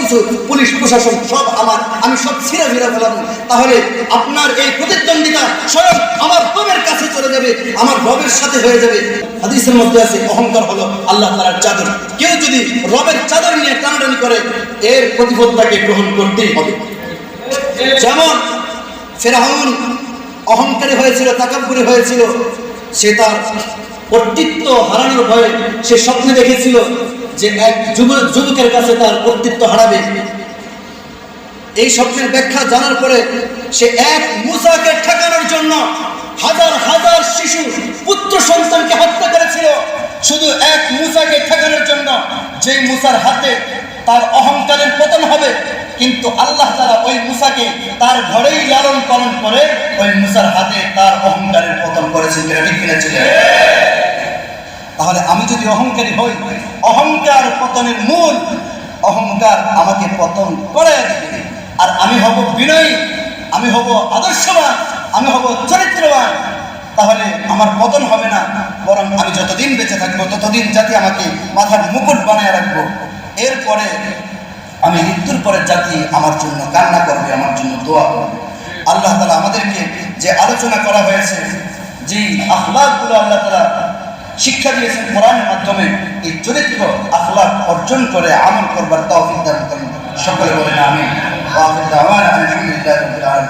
কিছু পুলিশ প্রশাসন সব আমার, আমি সব ছিঁড়ে ভিড়ে ফেলাবো, তাহলে আপনার এই প্রতিদ্বন্দ্বিতা স্বয়ং আমার রবের কাছে চলে যাবে, আমার রবের সাথে হয়ে যাবে। হাদিসের মধ্যে আছে অহংকার হলো আল্লাহ তাআলার চাদর। কেউ যদি রবের চাদর নিয়ে টানাটানি করে এর প্রতিফল তাকে গ্রহণ করতেই হবে। যেমন ফিরআউন অহংকারী হয়েছিল, তাকাব্বুরি হয়েছিল, সে তার কর্তৃত্ব হারানোর ভয়ে সে স্বপ্নে দেখেছিল যে এক যুবকের কাছে তার কর্তৃত্ব হারাবে। এই স্বপ্নের ব্যাখ্যা জানার পরে সে এক মূসাকে ঠেকানোর জন্য হাজার হাজার শিশু পুত্র সন্তানকে হত্যা করেছিল, শুধু এক মূসাকে ঠেকানোর জন্য, যে মূসার হাতে তার অহংকারের পতন হবে। কিন্তু আল্লাহ তাআলা ওই মূসাকে তার ঘরেই লালন পালন করে ওই মূসার হাতে তার অহংকারের পতন করেছেন। ঠিক কিনা ছিল? তাহলে আমি যদি অহংকারী হই, অহংকার পতনের মূল, অহংকার আমাকে পতন করে দিবে। আর আমি হব বিনয়ী, আমি হব আদর্শবান, আমি হব চরিত্রবান, তাহলে আমার পতন হবে না, বরং আমি যতদিন বেঁচে থাকবো ততদিন জাতি আমাকে মাথার মুকুট বানায় রাখবো। এরপরে আমি মৃত্যুর পরে জাতি আমার জন্য কান্না করবে, আমার জন্য দোয়া করবে। আল্লাহ তাআলা আমাদেরকে যে আলোচনা করা হয়েছে, যে আখলাকগুলো আল্লাহ তাআলা শিক্ষা দিয়েছেন কোরআনের মাধ্যমে, এই চরিত্র আখলাক অর্জন করে আমল করবার তৌফিক দান করেন। সকলে বলেন আমিন। ওয়া আখিরু দাওয়ানা আলহামদুলিল্লাহি রাব্বিল আলামিন।